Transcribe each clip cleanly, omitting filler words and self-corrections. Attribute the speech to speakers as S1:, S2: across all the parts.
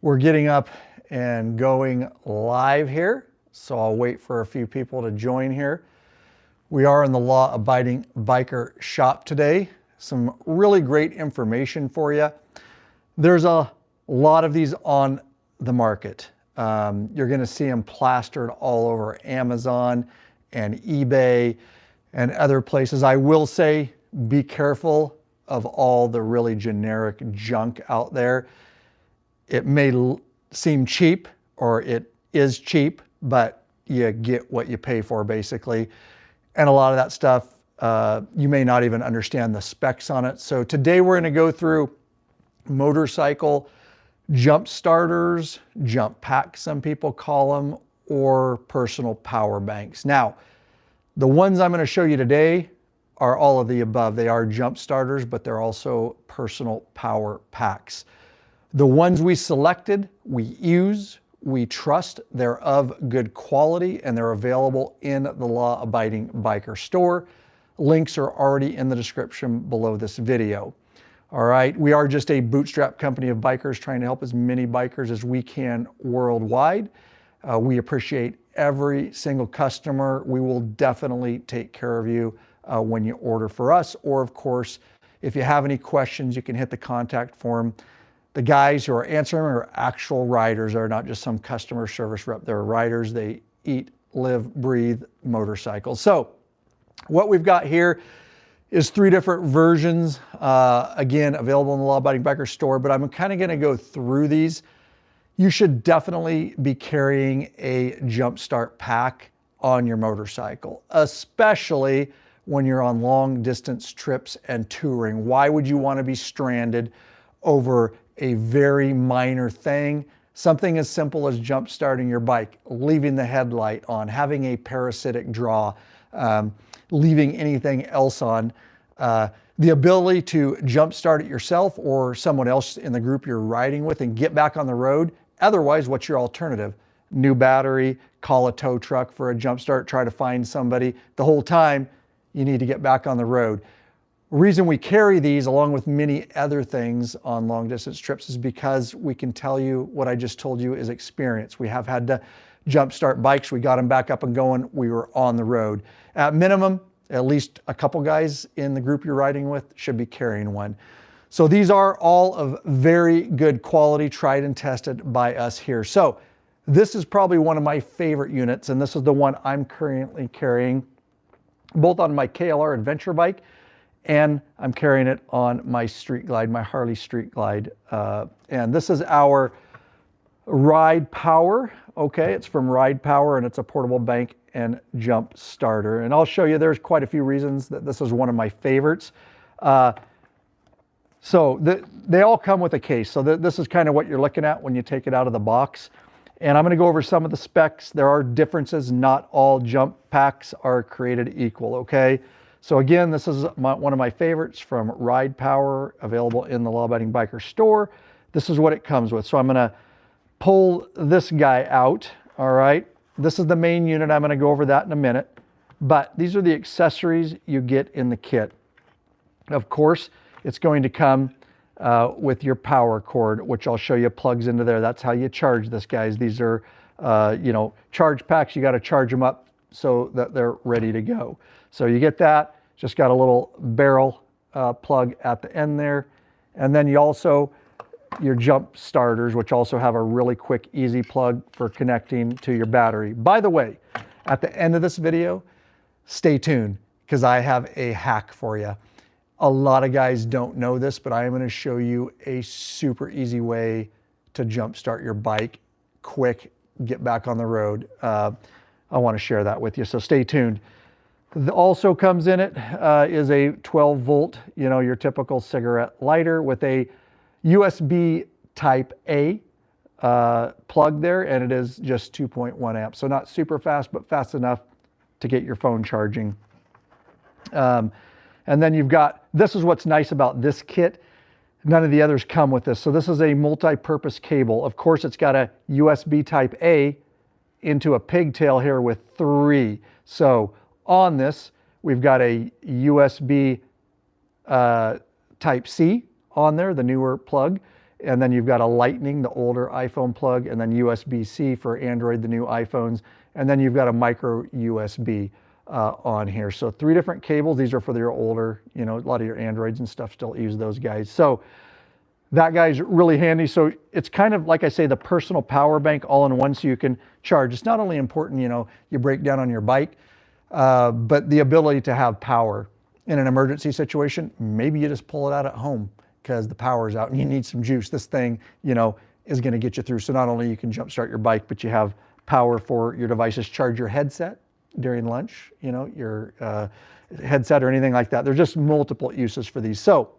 S1: We're getting up and going live here, so I'll wait for a few people to join here. We are in the law-abiding biker shop today. Some really great information for you. There's a lot of these on the market. You're going to see them plastered all over Amazon and eBay and other places. I will say, be careful of all the really generic junk out there. It may seem cheap, or it is cheap, but you get what you pay for, basically. And a lot of that stuff, you may not even understand the specs on it. So today we're going to go through motorcycle jump starters, jump packs, some people call them, or personal power banks. Now, the ones I'm going to show you today are all of the above. They are jump starters, but they're also personal power packs. The ones we selected, we use, we trust, they're of good quality, and they're available in the law-abiding biker store. Links are already in the description below this video. All right, we are just a bootstrap company of bikers trying to help as many bikers as we can worldwide. We appreciate every single customer. We will definitely take care of you when you order for us. Or of course, if you have any questions, you can hit the contact form. The guys who are answering are actual riders. They're not just some customer service rep. They're riders. They eat, live, breathe motorcycles. So what we've got here is 3 different versions, again, available in the law-abiding biker store, but I'm kind of going to go through these. You should definitely be carrying a jump start pack on your motorcycle, especially when you're on long distance trips and touring. Why would you want to be stranded over a very minor thing? Something as simple as jump starting your bike, leaving the headlight on, having a parasitic draw, leaving anything else on. The ability to jump start it yourself or someone else in the group you're riding with and get back on the road. Otherwise, what's your alternative? New battery, call a tow truck for a jump start, try to find somebody. The whole time you need to get back on the road. The reason we carry these along with many other things on long distance trips is because we can tell you what I just told you is experience. We have had to jump start bikes. We got them back up and going. We were on the road. At minimum, at least a couple guys in the group you're riding with should be carrying one. So these are all of very good quality, tried and tested by us here. So this is probably one of my favorite units, and this is the one I'm currently carrying, both on my KLR adventure bike, and I'm carrying it on my Street Glide, my Harley Street Glide. And this is our Ride Power. Okay, it's from Ride Power, and it's a portable bank and jump starter. And I'll show you, there's quite a few reasons that this is one of my favorites. They all come with a case. So this is kind of what you're looking at when you take it out of the box. And I'm going to go over some of the specs. There are differences. Not all jump packs are created equal, okay? So again, this is one of my favorites from Ride Power, available in the law-abiding biker store. This is what it comes with. So I'm going to pull this guy out, all right? This is the main unit. I'm going to go over that in a minute. But these are the accessories you get in the kit. Of course, it's going to come with your power cord, which I'll show you plugs into there. That's how you charge this, guys. These are, charge packs. You got to charge them up so that they're ready to go. So you get that. Just got a little barrel plug at the end there. And then you also, your jump starters, which also have a really quick, easy plug for connecting to your battery. By the way, at the end of this video, stay tuned because I have a hack for you. A lot of guys don't know this, but I am going to show you a super easy way to jump start your bike quick, get back on the road. I want to share that with you, so stay tuned. Also comes in it is a 12 volt, your typical cigarette lighter with a USB type A plug there, and it is just 2.1 amps. So not super fast, but fast enough to get your phone charging. And then you've got, this is what's nice about this kit. None of the others come with this. So this is a multi-purpose cable. Of course, it's got a USB type A into a pigtail here with 3. So on this, we've got a USB type C on there, the newer plug, And then you've got a Lightning, the older iPhone plug, and then USB-C for Android, the new iPhones. And then you've got a micro USB on here. So 3 different cables. These are for your older, you know, a lot of your Androids and stuff still use those guys. So that guy's really handy. So it's kind of, like I say, the personal power bank all in one, so you can charge. It's not only important, you know, you break down on your bike, but the ability to have power in an emergency situation. Maybe you just pull it out at home because the power's out and you need some juice. This thing, you know, is going to get you through. So not only you can jumpstart your bike, but you have power for your devices. Charge your headset during lunch, you know, your headset or anything like that. There's just multiple uses for these. So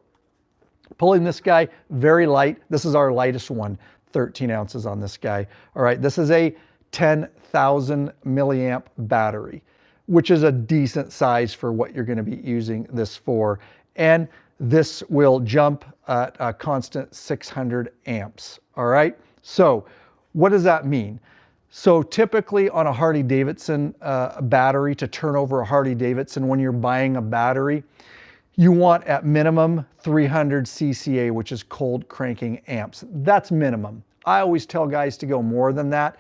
S1: pulling this guy, very light. This is our lightest one, 13 ounces on this guy. All right, this is a 10,000 milliamp battery, which is a decent size for what you're going to be using this for. And this will jump at a constant 600 amps. All right, so what does that mean? So typically on a Harley-Davidson battery, to turn over a Harley-Davidson when you're buying a battery, you want at minimum 300 CCA, which is cold cranking amps. That's minimum. I always tell guys to go more than that.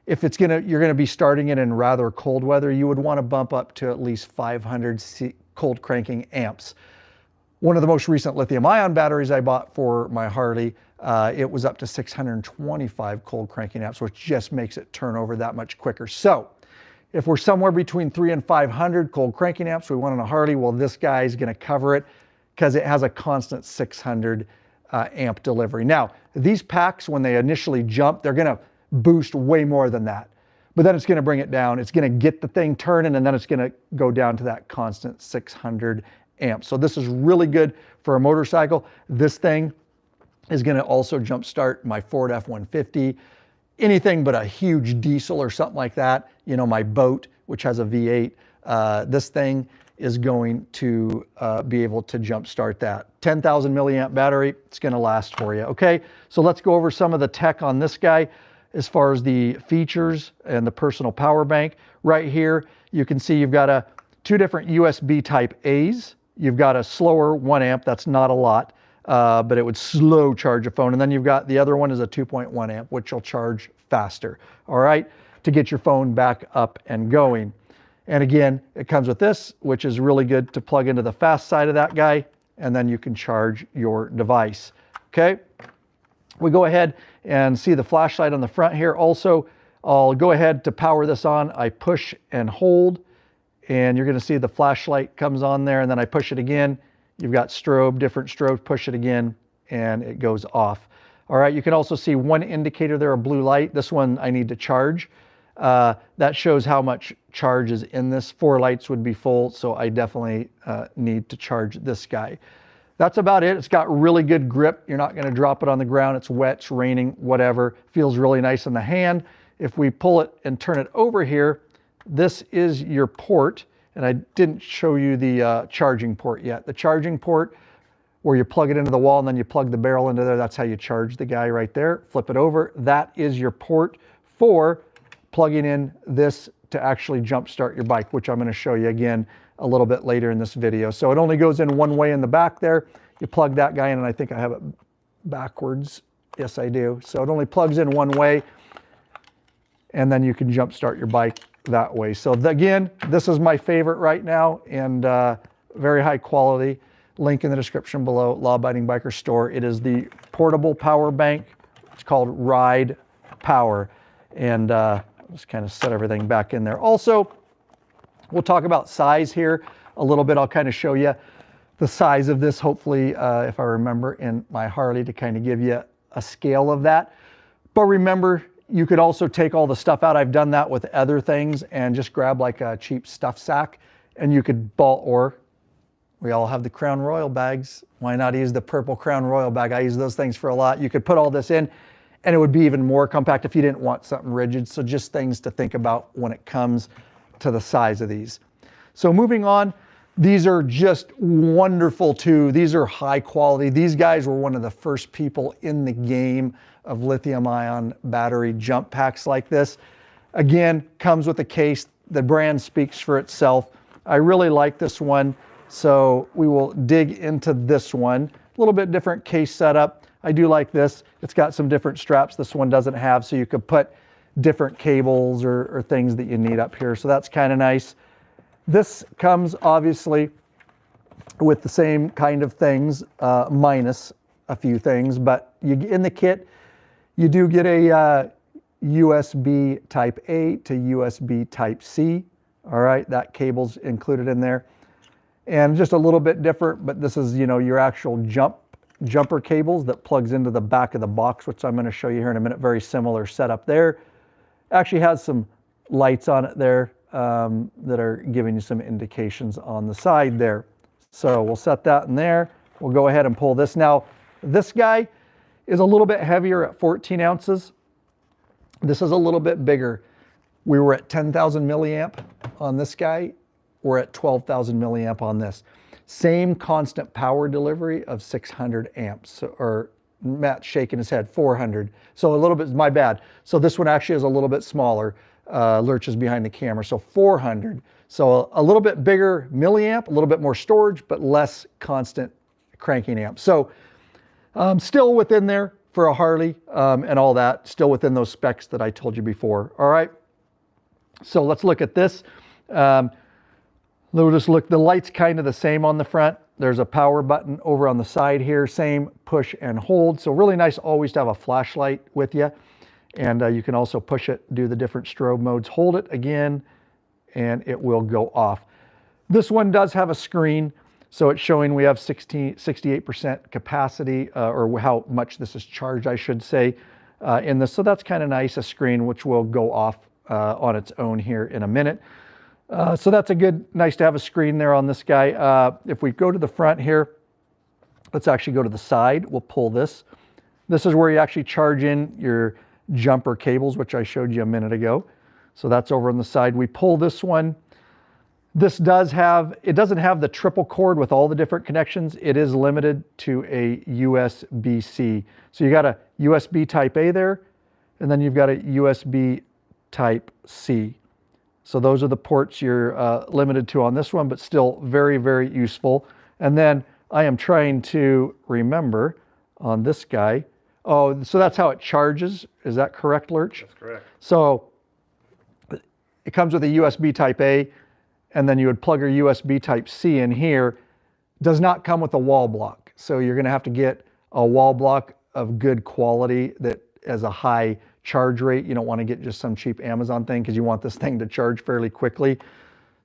S1: If you're gonna be starting it in rather cold weather, you would want to bump up to at least 500 cold cranking amps. One of the most recent lithium-ion batteries I bought for my Harley, it was up to 625 cold cranking amps, which just makes it turn over that much quicker. So if we're somewhere between 300 and 500 cold cranking amps we want on a Harley, well, this guy is going to cover it because it has a constant 600 amp delivery. Now, these packs, when they initially jump, they're going to boost way more than that. But then it's going to bring it down. It's going to get the thing turning, and then it's going to go down to that constant 600 amps. So this is really good for a motorcycle. This thing is going to also jumpstart my Ford F-150. Anything but a huge diesel or something like that, you know, my boat, which has a V8, this thing is going to be able to jumpstart that. 10,000 milliamp battery, it's going to last for you. Okay, so let's go over some of the tech on this guy as far as the features and the personal power bank. Right here, you can see you've got 2 different USB type A's. You've got a slower 1 amp, that's not a lot. But it would slow charge a phone. And then you've got the other one is a 2.1 amp, which will charge faster, all right, to get your phone back up and going. And again, it comes with this, which is really good to plug into the fast side of that guy, and then you can charge your device, okay? We go ahead and see the flashlight on the front here. Also, I'll go ahead to power this on. I push and hold, and you're gonna see the flashlight comes on there, and then I push it again. You've got strobe, different strobes, push it again, and it goes off. All right, you can also see one indicator there, a blue light. This one I need to charge. That shows how much charge is in this. 4 lights would be full, so I definitely need to charge this guy. That's about it. It's got really good grip. You're not gonna drop it on the ground. It's wet, it's raining, whatever. Feels really nice in the hand. If we pull it and turn it over here, this is your port. And I didn't show you the charging port yet. The charging port, where you plug it into the wall and then you plug the barrel into there, that's how you charge the guy right there. Flip it over. That is your port for plugging in this to actually jumpstart your bike, which I'm going to show you again a little bit later in this video. So it only goes in one way in the back there. You plug that guy in, and I think I have it backwards. Yes, I do. So it only plugs in one way, and then you can jumpstart your bike that way. So again, this is my favorite right now, and very high quality. Link in the description below, Law Abiding Biker Store. It is the portable power bank. It's called Ride Power. And just kind of set everything back in there. Also, we'll talk about size here a little bit. I'll kind of show you the size of this, hopefully, if I remember in my Harley, to kind of give you a scale of that. But remember, you could also take all the stuff out. I've done that with other things and just grab like a cheap stuff sack, and you could or we all have the Crown Royal bags. Why not use the purple Crown Royal bag? I use those things for a lot. You could put all this in, and it would be even more compact if you didn't want something rigid. So just things to think about when it comes to the size of these. So moving on, these are just wonderful too. These are high quality. These guys were one of the first people in the game of lithium-ion battery jump packs like this. Again, comes with a case. The brand speaks for itself. I really like this one, so we will dig into this one. little bit different case setup. I do like this. It's got some different straps this one doesn't have, so you could put different cables or things that you need up here. So that's kind of nice. This comes obviously with the same kind of things, minus a few things, but in the kit, you do get a USB type A to USB type C. All right, that cable's included in there. And just a little bit different, but this is, your actual jumper cables that plugs into the back of the box, which I'm going to show you here in a minute. Very similar setup there. Actually has some lights on it there that are giving you some indications on the side there. So we'll set that in there. We'll go ahead and pull this. Now, this guy is a little bit heavier at 14 ounces. This is a little bit bigger. We were at 10,000 milliamp on this guy. We're at 12,000 milliamp on this. Same constant power delivery of 600 amps, or Matt's shaking his head, 400. So a little bit, my bad. So this one actually is a little bit smaller. Lurch is behind the camera, so 400. So a little bit bigger milliamp, a little bit more storage, but less constant cranking amp. So still within there for a Harley and all that, still within those specs that I told you before. All right, so let's look at this. We'll just look, the light's kind of the same on the front. There's a power button over on the side here, same push and hold. So really nice always to have a flashlight with you. And you can also push it, do the different strobe modes, hold it again, and it will go off. This one does have a screen, so it's showing we have 68% capacity, or how much this is charged, I should say, in this. So that's kind of nice, a screen which will go off on its own here in a minute. So that's nice to have a screen there on this guy. If we go to the front here, let's actually go to the side. We'll pull this. This is where you actually charge in your jumper cables, which I showed you a minute ago. So that's over on the side. We pull this one. This doesn't have the triple cord with all the different connections. It is limited to a USB-C. So you got a USB type A there, and then you've got a USB type C. So those are the ports you're limited to on this one, but still very, very useful. And then I am trying to remember on this guy. Oh, so that's how it charges. Is that correct, Lurch?
S2: That's correct.
S1: So it comes with a USB type A, and then you would plug your USB type C in here. Does not come with a wall block. So you're going to have to get a wall block of good quality that has a high charge rate. You don't want to get just some cheap Amazon thing because you want this thing to charge fairly quickly.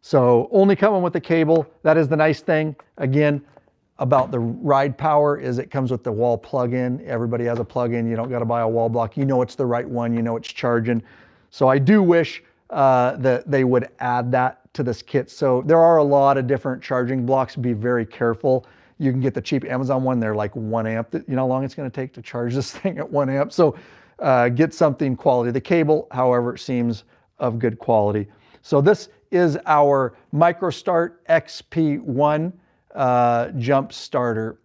S1: So only coming with the cable. That is the nice thing. Again, about the ride power is it comes with the wall plug-in. Everybody has a plug-in. You don't got to buy a wall block. You know it's the right one. You know it's charging. So I do wish that they would add that to this kit. So there are a lot of different charging blocks. Be very careful. You can get the cheap Amazon one. They're like 1 amp. You know how long it's going to take to charge this thing at 1 amp. So get something quality. The cable, however, seems of good quality. So this is our MicroStart XP-1 jump starter.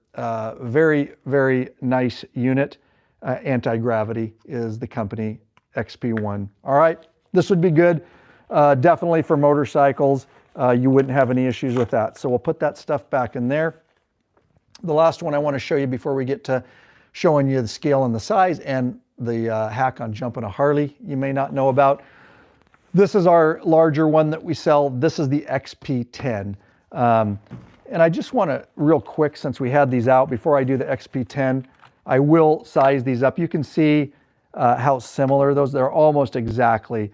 S1: Very, very nice unit. Antigravity is the company, XP-1. All right, this would be good. Definitely for motorcycles. You wouldn't have any issues with that. So we'll put that stuff back in there. The last one I want to show you before we get to showing you the scale and the size and the hack on jumping a Harley you may not know about. This is our larger one that we sell. This is the XP-10. And I just want to, real quick, since we had these out, before I do the XP-10, I will size these up. You can see how similar those, they're almost exactly.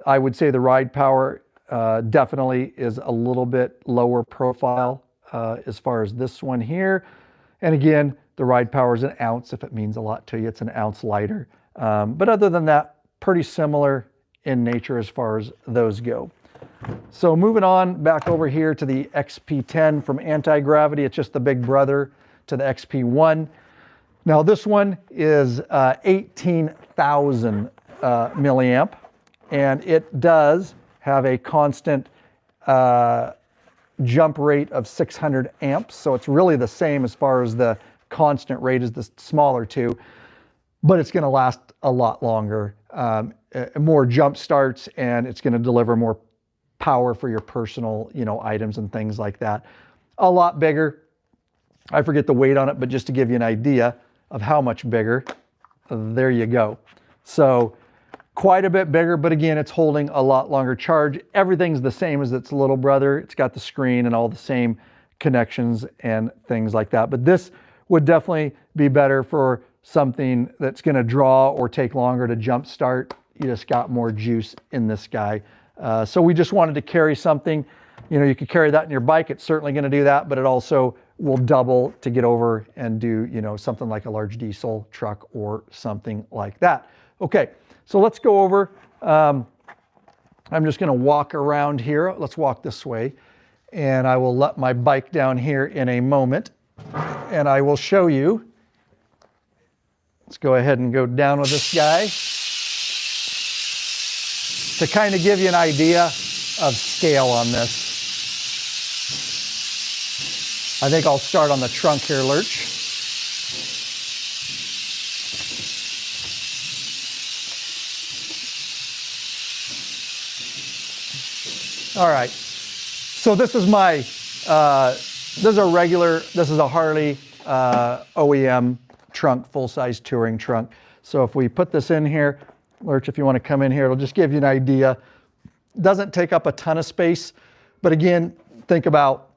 S1: I would say the ride power definitely is a little bit lower profile as far as this one here. And again, the ride power is 1 ounce. If it means a lot to you, it's 1 ounce lighter. But other than that, pretty similar in nature as far as those go. So moving on back over here to the XP-10 from Antigravity. It's just the big brother to the XP-1. Now this one is 18,000 milliamp, and it does have a constant jump rate of 600 amps. So it's really the same as far as the constant rate as the smaller two, but it's going to last a lot longer, more jump starts, and it's going to deliver more power for your personal, items and things like that. A lot bigger. I forget the weight on it, but just to give you an idea of how much bigger, there you go. So quite a bit bigger, but again, it's holding a lot longer charge. Everything's the same as its little brother. It's got the screen and all the same connections and things like that. But this would definitely be better for something that's going to draw or take longer to jump start. You just got more juice in this guy. So we just wanted to carry something. You know, you could carry that in your bike. It's certainly going to do that, but it also will double to get over and do, you know, something like a large diesel truck or something like that. Okay, so let's go over. I'm just going to walk around here. Let's walk this way, and I will let my bike down here in a moment, and I will show you. Let's go ahead and go down with this guy to kind of give you an idea of scale on this. I think I'll start on the trunk here, Lurch. All right, so this is my, this is a Harley OEM trunk, full-size touring trunk. So if we put this in here, Lurch, if you want to come in here, it'll just give you an idea. Doesn't take up a ton of space, but again, think about,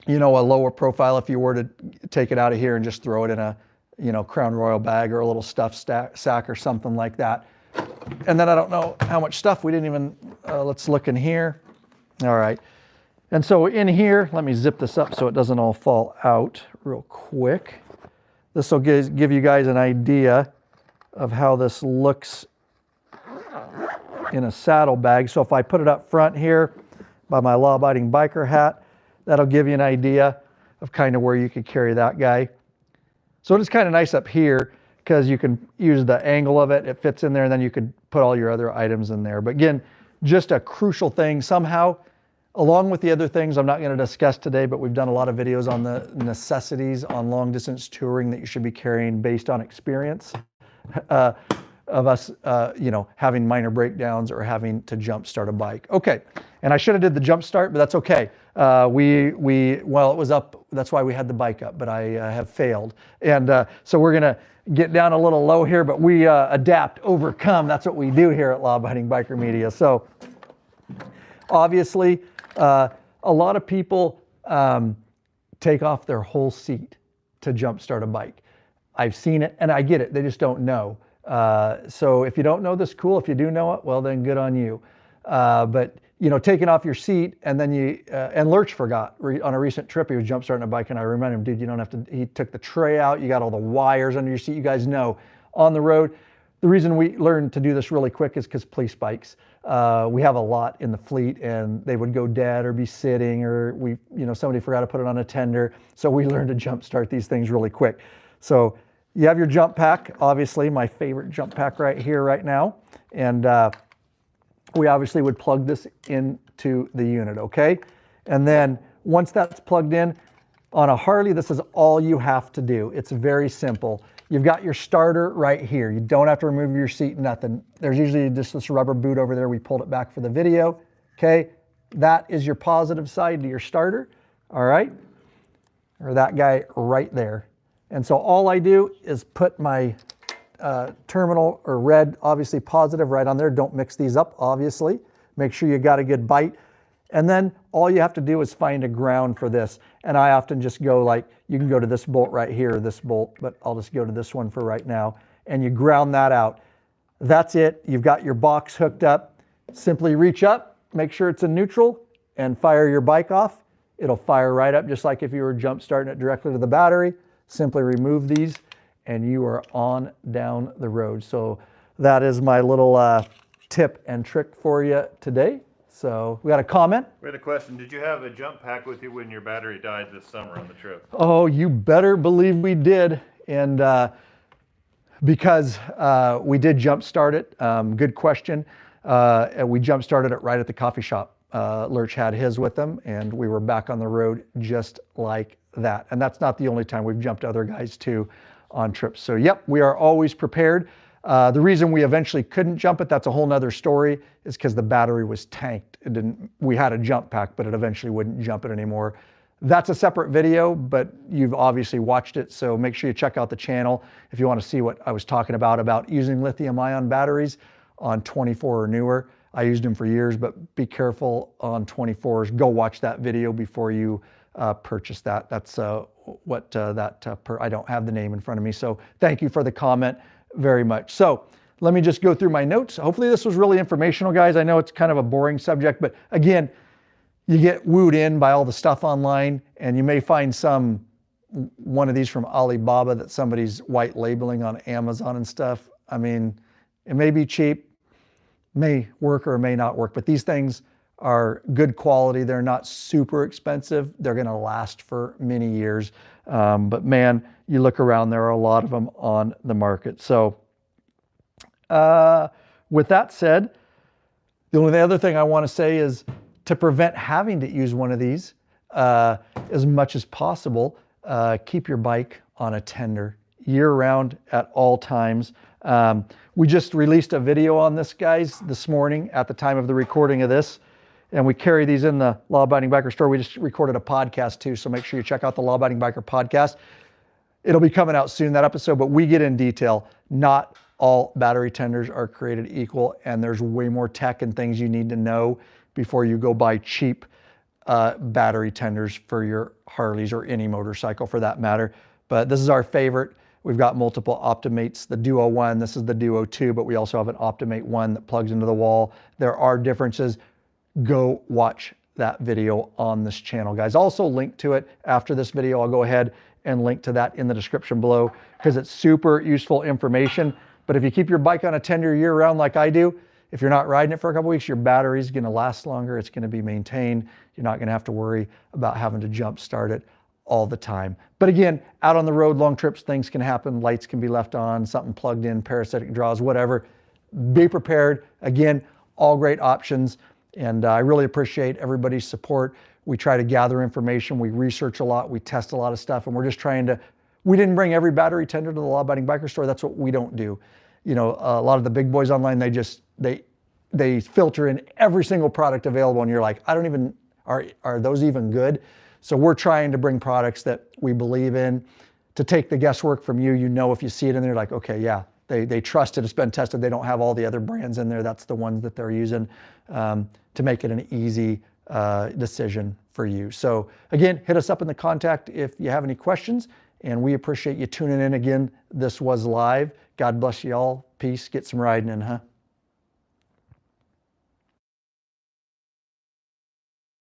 S1: you know, a lower profile if you were to take it out of here and just throw it in a, you know, Crown Royal bag or a little stuffed sack or something like that. And then I don't know how much stuff we didn't even, let's look in here. All right. And so in here, let me zip this up so it doesn't all fall out real quick. This will give you guys an idea of how this looks in a saddle bag. So if I put it up front here by my law-abiding biker hat, that'll give you an idea of kind of where you could carry that guy. So it's kind of nice up here because you can use the angle of it. It fits in there, and then you could put all your other items in there. But again, just a crucial thing somehow, along with the other things I'm not going to discuss today, but we've done a lot of videos on the necessities on long distance touring that you should be carrying based on experience of us, you know, having minor breakdowns or having to jump start a bike. Okay, and I should have did the jump start, but that's okay. Well, it was up, that's why we had the bike up, but I have failed. And so we're going to get down a little low here, but we adapt, overcome. That's what we do here at Law Abiding Biker Media. So obviously, a lot of people take off their whole seat to jump start a bike. I've seen it, and I get it. They just don't know. So if you don't know this, cool. If you do know it, well, then good on you. But you know, taking off your seat, and then and Lurch forgot on a recent trip, he was jump starting a bike, and I reminded him, dude, you don't have to, he took the tray out, you got all the wires under your seat. You guys know, on the road, the reason we learned to do this really quick is because police bikes. We have a lot in the fleet, and they would go dead or be sitting, or somebody forgot to put it on a tender. So we learned to jump start these things really quick. So you have your jump pack, obviously my favorite jump pack right here, right now. And we obviously would plug this into the unit, okay? And then once that's plugged in, on a Harley, this is all you have to do. It's very simple. You've got your starter right here. You don't have to remove your seat, nothing. There's usually just this rubber boot over there. We pulled it back for the video, okay? That is your positive side to your starter, all right? Or that guy right there. And so all I do is put my terminal or red, obviously positive, right on there. Don't mix these up, obviously. Make sure you got a good bite. And then all you have to do is find a ground for this. And I often just go like, you can go to this bolt right here, or this bolt, but I'll just go to this one for right now. And you ground that out. That's it. You've got your box hooked up. Simply reach up, make sure it's in neutral, and fire your bike off. It'll fire right up just like if you were jump starting it directly to the battery. Simply remove these, and you are on down the road. So that is my little tip and trick for you today. So we got a comment.
S2: We had a question. Did you have a jump pack with you when your battery died this summer on the trip?
S1: Oh, you better believe we did. And because we did jump start it, good question. And we jump started it right at the coffee shop. Lurch had his with them, and we were back on the road just like that. And that's not the only time. We've jumped other guys too on trips. So yep, we are always prepared. The reason we eventually couldn't jump it, that's a whole nother story, is because the battery was tanked. We had a jump pack, but it eventually wouldn't jump it anymore. That's a separate video, but you've obviously watched it, so make sure you check out the channel if you want to see what I was talking about using lithium-ion batteries on 24 or newer. I used them for years, but be careful on 24s. Go watch that video before you purchase that. That's I don't have the name in front of me, so thank you for the comment very much. So let me just go through my notes. Hopefully this was really informational, guys. I know it's kind of a boring subject, but again, you get wooed in by all the stuff online, and you may find one of these from Alibaba that somebody's white labeling on Amazon and stuff. I mean, it may be cheap, may work or may not work, but these things are good quality. They're not super expensive. They're going to last for many years. But man, you look around, there are a lot of them on the market. So with that said, the only other thing I want to say is, to prevent having to use one of these as much as possible, keep your bike on a tender year-round at all times. We just released a video on this, guys, this morning at the time of the recording of this, and we carry these in the Law Abiding Biker store. We just recorded a podcast too, so make sure you check out the Law Abiding Biker podcast. It'll be coming out soon, that episode, but we get in detail. Not all battery tenders are created equal, and there's way more tech and things you need to know before you go buy cheap battery tenders for your Harleys or any motorcycle for that matter. But this is our favorite. We've got multiple Optimates, the Duo 1, this is the Duo 2, but we also have an Optimate 1 that plugs into the wall. There are differences. Go watch that video on this channel, guys. Also link to it after this video. I'll go ahead and link to that in the description below because it's super useful information. But if you keep your bike on a tender year round like I do, if you're not riding it for a couple weeks, your battery's going to last longer. It's going to be maintained. You're not going to have to worry about having to jump start it all the time. But again, out on the road, long trips, things can happen. Lights can be left on, something plugged in, parasitic draws, whatever. Be prepared. Again, all great options. And I really appreciate everybody's support. We try to gather information. We research a lot. We test a lot of stuff. And we're just trying to, we didn't bring every battery tender to the Law Abiding Biker store. That's what we don't do. You know, a lot of the big boys online, they filter in every single product available, and you're like, I don't even, are those even good? So we're trying to bring products that we believe in to take the guesswork from you. You know, if you see it in there, like, okay, yeah, they trust it, it's been tested. They don't have all the other brands in there. That's the ones that they're using to make it an easy decision for you. So again, hit us up in the contact if you have any questions, and we appreciate you tuning in again. This was live. God bless you all. Peace. Get some riding in, huh?